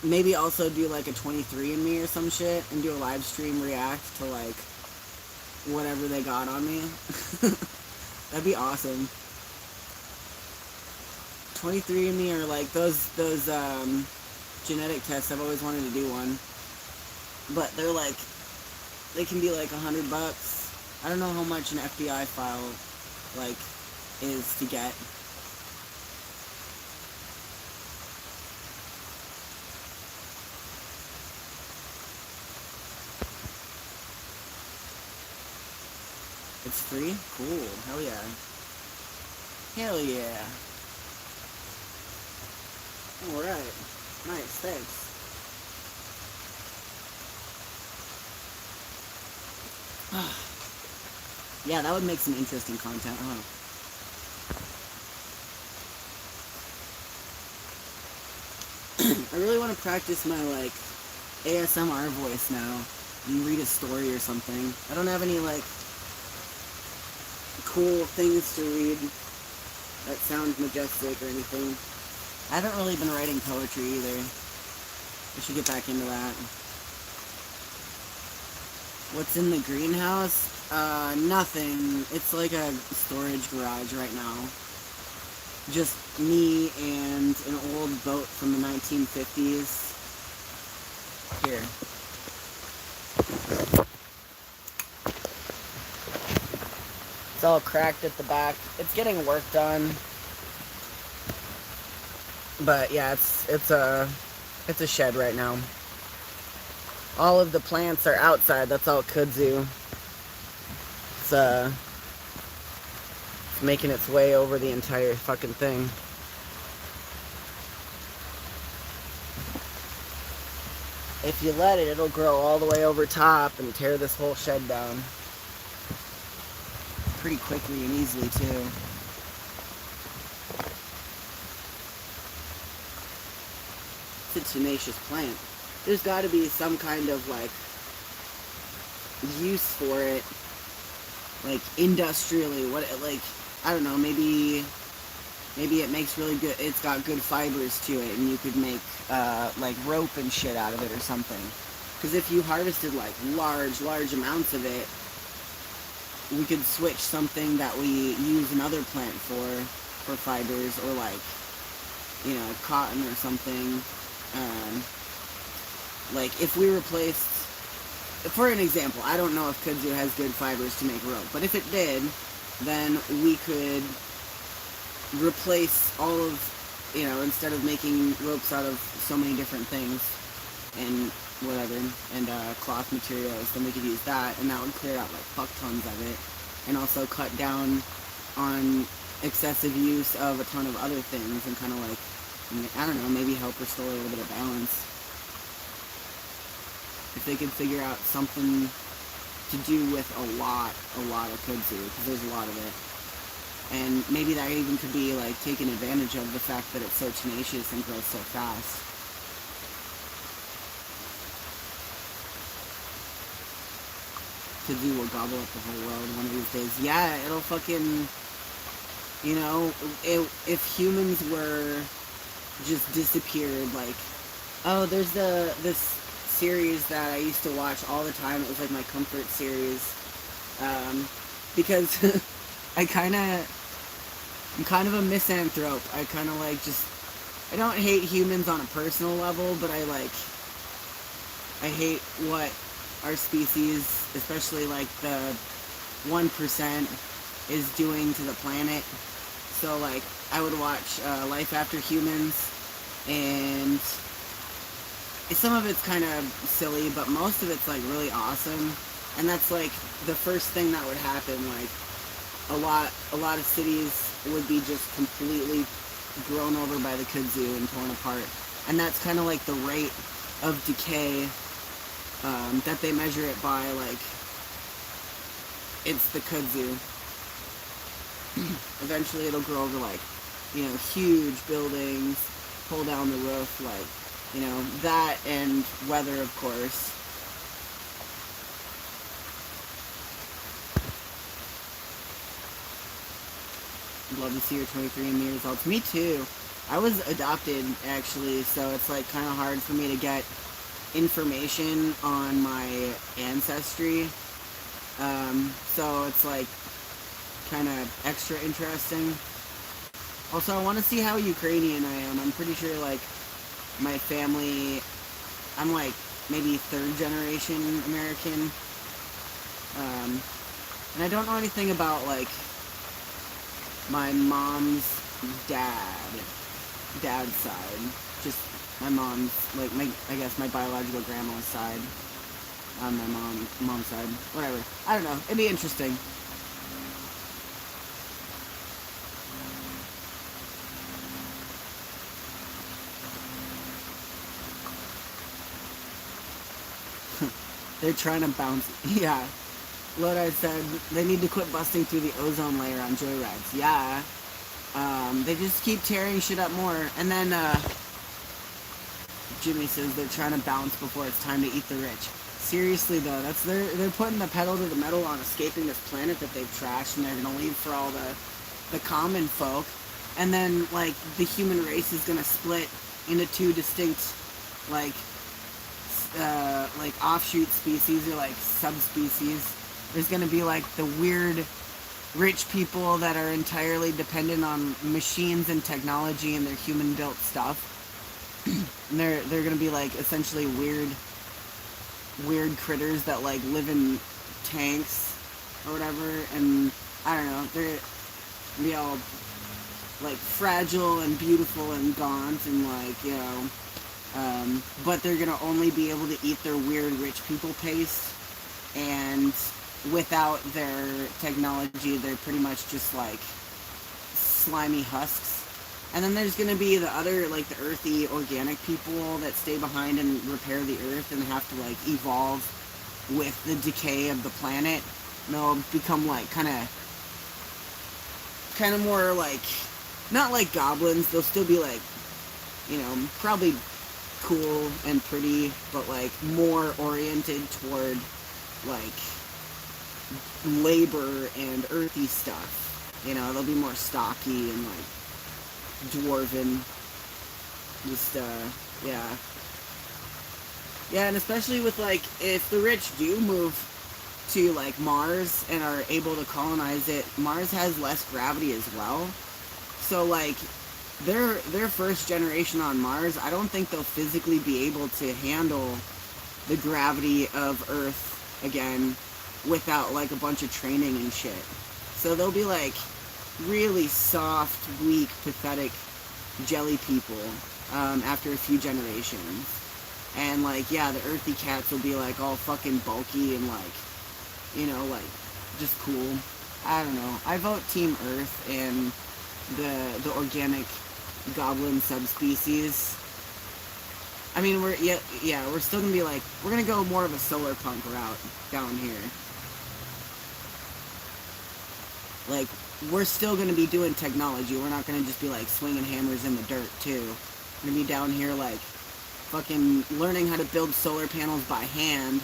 maybe also do, like, a 23andMe or some shit, and do a live stream react to, like, whatever they got on me. That'd be awesome. 23andMe or, like, those genetic tests. I've always wanted to do one. But they're, like, they can be, like, $100. I don't know how much an FBI file, like, is to get. It's free? Cool. Hell yeah. Hell yeah. Alright. Nice, thanks. Yeah, that would make some interesting content, huh? I really want to practice my, like, ASMR voice now and read a story or something. I don't have any, like, cool things to read that sound majestic or anything. I haven't really been writing poetry either. I should get back into that. What's in the greenhouse? Nothing. It's like a storage garage right now. Just me and an old boat from the 1950s. Here. It's all cracked at the back. It's getting work done. But yeah, it's a shed right now. All of the plants are outside. That's all kudzu. It's making its way over the entire fucking thing. If you let it, it'll grow all the way over top and tear this whole shed down. Pretty quickly and easily, too. It's a tenacious plant. There's got to be some kind of, like, use for it, like, industrially. What, like, I don't know, maybe it makes really good, it's got good fibers to it, and you could make, like, rope and shit out of it or something. Because if you harvested, like, large amounts of it, we could switch something that we use another plant for fibers, or, like, you know, cotton or something. Like, if we replaced, for an example, I don't know if kudzu has good fibers to make rope, but if it did, then we could replace all of, you know, instead of making ropes out of so many different things, and whatever, and cloth materials, then we could use that, and that would clear out, like, fuck tons of it, and also cut down on excessive use of a ton of other things, and kind of, like, I don't know, maybe help restore a little bit of balance. If they could figure out something to do with a lot of kudzu, because there's a lot of it. And maybe that even could be, like, taking advantage of the fact that it's so tenacious and grows so fast. Kudzu will gobble up the whole world one of these days. Yeah, it'll fucking, you know, if humans were just disappeared, like, oh, there's this series that I used to watch all the time. It was like my comfort series, because I'm kind of a misanthrope. I kind of like I don't hate humans on a personal level, but I hate what our species, especially like the 1%, is doing to the planet. So, like, I would watch Life After Humans, and some of it's kind of silly, but most of it's, like, really awesome. And that's, like, the first thing that would happen. Like, a lot of cities would be just completely grown over by the Kudzu and torn apart. And that's kind of like the rate of decay that they measure it by. Like, it's the Kudzu. Eventually it'll grow over, like, you know, huge buildings, pull down the roof, like, you know, that and weather, of course. I'd love to see your 23andMe results. Me too. I was adopted, actually, so it's, like, kind of hard for me to get information on my ancestry. So it's, like, kind of extra interesting. Also, I want to see how Ukrainian I am. I'm pretty sure, like, my family, I'm, like, maybe third generation American. And I don't know anything about, like, my mom's dad's side. Just my mom's, like, I guess my biological grandma's side on my mom's side. Whatever. I don't know. It'd be interesting. They're trying to bounce. Yeah. Lodi said they need to quit busting through the ozone layer on joyrides. Yeah. They just keep tearing shit up more. And then, Jimmy says they're trying to bounce before it's time to eat the rich. Seriously, though, they're putting the pedal to the metal on escaping this planet that they've trashed, and they're gonna leave for all the common folk. And then, like, the human race is gonna split into two distinct, like offshoot species, or, like, subspecies. There's gonna be, like, the weird rich people that are entirely dependent on machines and technology and their human-built stuff. And they're gonna be, like, essentially weird critters that, like, live in tanks or whatever, and I don't know, they're gonna be all, like, fragile and beautiful and gaunt and, like, you know, but they're gonna only be able to eat their weird rich people paste, and without their technology, they're pretty much just, like, slimy husks. And then there's gonna be the other, like, the earthy, organic people that stay behind and repair the earth and have to, like, evolve with the decay of the planet. And they'll become, like, kind of more, like, not like goblins. They'll still be, like, you know, probably cool and pretty, but, like, more oriented toward, like, labor and earthy stuff. You know, they'll be more stocky and, like, dwarven. Just, yeah. Yeah, and especially with, like, if the rich do move to, like, Mars and are able to colonize it, Mars has less gravity as well. So, like, their first generation on Mars, I don't think they'll physically be able to handle the gravity of Earth again without, like, a bunch of training and shit. So they'll be, like, really soft, weak, pathetic jelly people after a few generations. And, like, yeah, the earthy cats will be, like, all fucking bulky and, like, you know, like, just cool. I don't know. I vote Team Earth and the organic goblin subspecies. I mean, we're still gonna be, like, we're gonna go more of a solar punk route down here. Like, we're still going to be doing technology. We're not going to just be, like, swinging hammers in the dirt, too. We're going to be down here, like, fucking learning how to build solar panels by hand.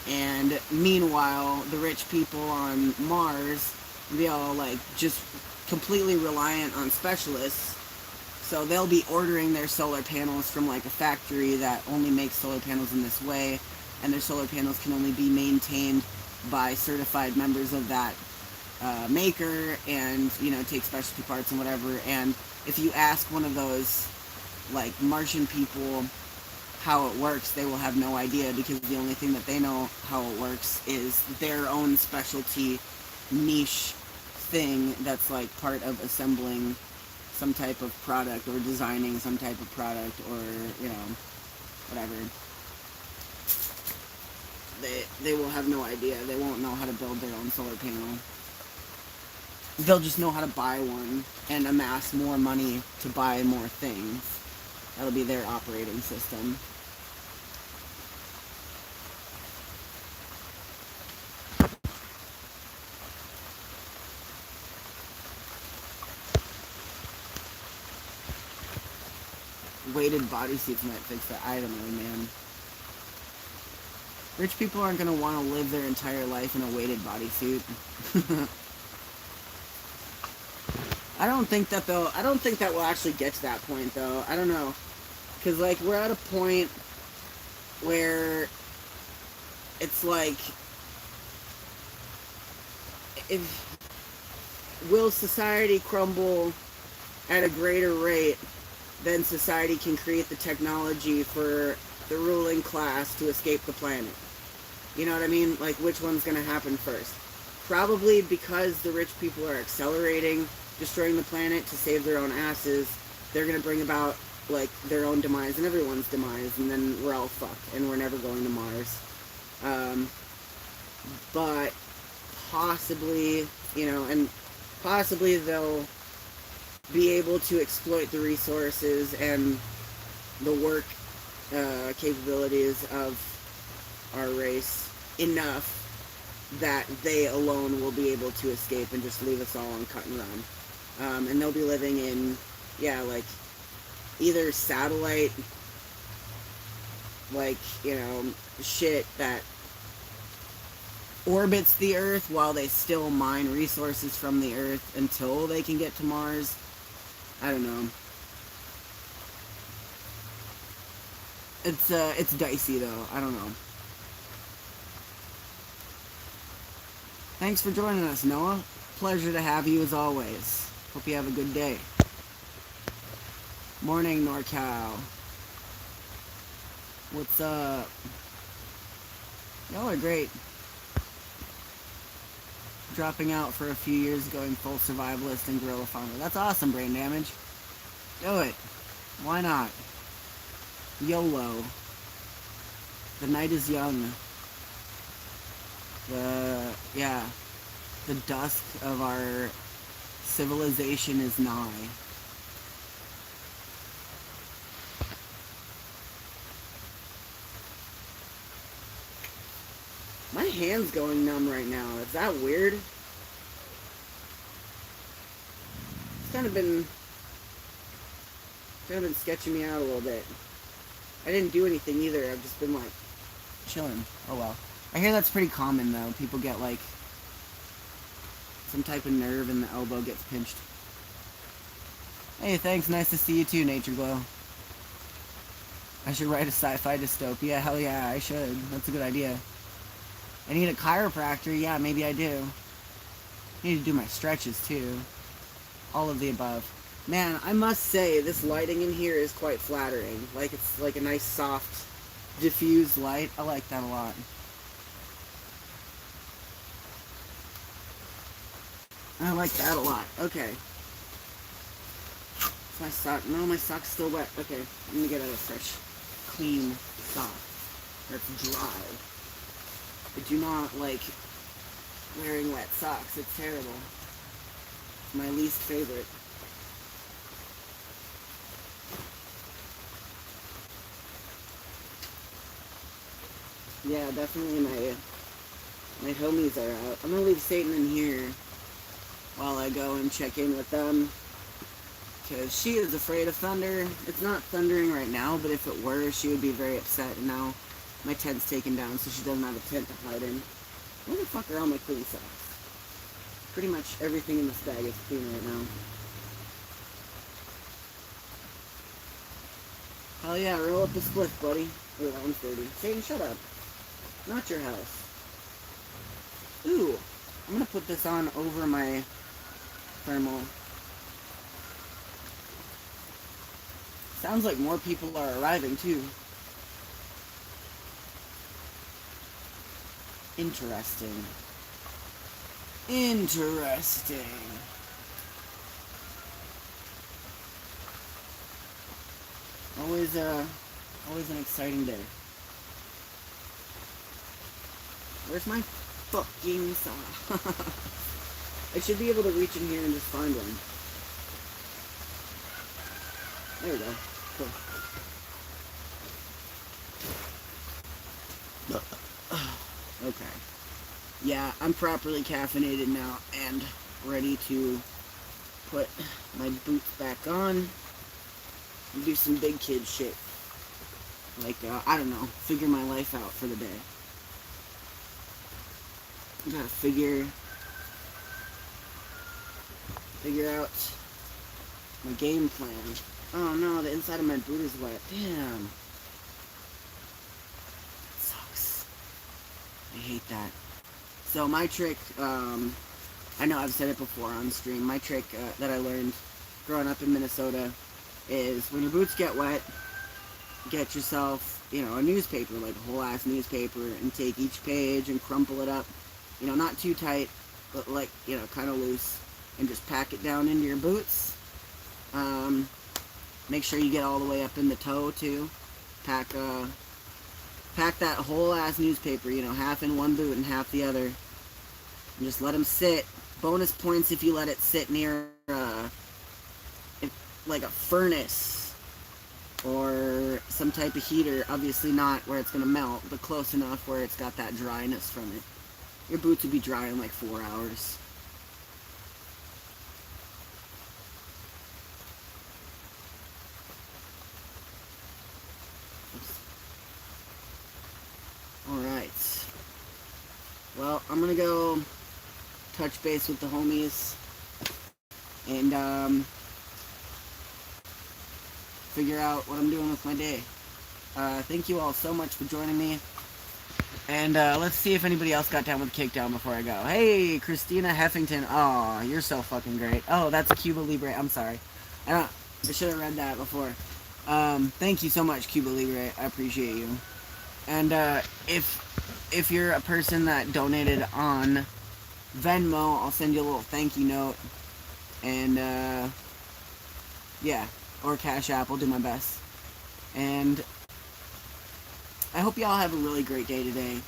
And meanwhile, the rich people on Mars will be all, like, just completely reliant on specialists. So they'll be ordering their solar panels from, like, a factory that only makes solar panels in this way. And their solar panels can only be maintained by certified members of that maker, and, you know, take specialty parts and whatever. And if you ask one of those, like, Martian people how it works, they will have no idea, because the only thing that they know how it works is their own specialty niche thing that's like part of assembling some type of product or designing some type of product or, you know, whatever. They will have no idea. They won't know how to build their own solar panel. They'll just know how to buy one and amass more money to buy more things. That'll be their operating system. Weighted bodysuits might fix that. I don't know, man. Rich people aren't going to want to live their entire life in a weighted bodysuit. I don't think that we'll actually get to that point, though. I don't know. Because, like, we're at a point where it's like, will society crumble at a greater rate than society can create the technology for the ruling class to escape the planet? You know what I mean? Like, which one's going to happen first? Probably because the rich people are accelerating, destroying the planet to save their own asses, they're going to bring about, like, their own demise and everyone's demise, and then we're all fucked, and we're never going to Mars. But possibly, you know, and possibly they'll be able to exploit the resources and the work capabilities of our race enough that they alone will be able to escape and just leave us all on cut and run. And they'll be living in, yeah, like, either satellite, like, you know, shit that orbits the Earth while they still mine resources from the Earth until they can get to Mars. I don't know. It's dicey, though. I don't know. Thanks for joining us, Noah. Pleasure to have you as always. Hope you have a good day. Morning, NorCal. What's up? Y'all are great. Dropping out for a few years, going full survivalist and guerrilla farmer. That's awesome, brain damage. Do it. Why not? YOLO. The night is young. The dusk of our civilization is nigh. My hand's going numb right now. Is that weird? It's kind of been sketching me out a little bit. I didn't do anything either. I've just been, like, chilling. Oh well. I hear that's pretty common, though. People get, like, some type of nerve in the elbow gets pinched. Hey, thanks. Nice to see you too, Nature Glow. I should write a sci-fi dystopia. Hell yeah, I should. That's a good idea. I need a chiropractor. Yeah, maybe I do. I need to do my stretches, too. All of the above. Man, I must say, this lighting in here is quite flattering. Like, it's like a nice, soft, diffused light. I like that a lot. I like that a lot. Okay. It's my sock. No, my sock's still wet. Okay, I'm gonna get a fresh, clean sock. That's dry. I do not like wearing wet socks. It's terrible. It's my least favorite. Yeah, definitely my homies are out. I'm gonna leave Satan in here while I go and check in with them, because she is afraid of thunder. It's not thundering right now, but if it were, she would be very upset. And now my tent's taken down, so she doesn't have a tent to hide in. Where the fuck are all my clean socks? Pretty much everything in this bag is clean right now. Hell yeah, roll up the split, buddy. Oh, that one's dirty. Satan, shut up. Not your house. Ooh, I'm gonna put this on over my thermal. Sounds like more people are arriving, too. Interesting. Interesting. Always an exciting day. Where's my fucking saw? I should be able to reach in here and just find one. There we go. Cool. Okay. Yeah, I'm properly caffeinated now and ready to put my boots back on and do some big kid shit. Like, I don't know, figure my life out for the day. Gotta figure out my game plan. Oh no, the inside of my boot is wet. Damn. That sucks. I hate that. So my trick, I know I've said it before on stream, my trick that I learned growing up in Minnesota is when your boots get wet, get yourself, a newspaper, like a whole ass newspaper, and take each page and crumple it up, not too tight, but like, kind of loose, and just pack it down into your boots. Make sure you get all the way up in the toe too. Pack that whole ass newspaper, half in one boot and half the other, and just let them sit. Bonus points if you let it sit near like a furnace or some type of heater. Obviously not where it's gonna melt, but close enough where it's got that dryness from it. Your boots will be dry in like 4 hours. Alright. Well, I'm gonna go touch base with the homies and figure out what I'm doing with my day. Thank you all so much for joining me. And let's see if anybody else got down with Kickdown before I go. Hey, Christina Heffington. Oh, you're so fucking great. Oh, that's a Cuba Libre. I'm sorry. I should have read that before. Thank you so much, Cuba Libre. I appreciate you. And if you're a person that donated on Venmo, I'll send you a little thank you note. And yeah, or Cashapp. I'll do my best. And I hope y'all have a really great day today.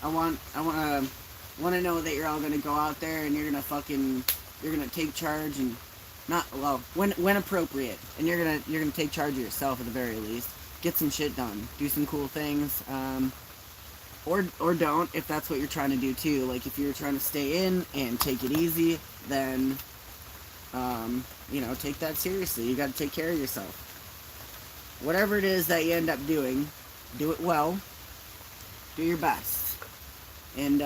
I want to know that you're all gonna go out there and you're gonna take charge and when appropriate, and you're gonna take charge of yourself at the very least. Get some shit done. Do some cool things. Or don't, if that's what you're trying to do too. Like if you're trying to stay in and take it easy, then take that seriously. You got to take care of yourself. Whatever it is that you end up doing, do it well. Do your best. And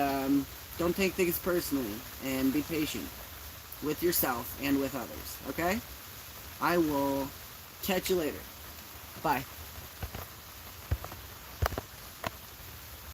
don't take things personally. And be patient with yourself and with others. Okay? I will catch you later. Bye.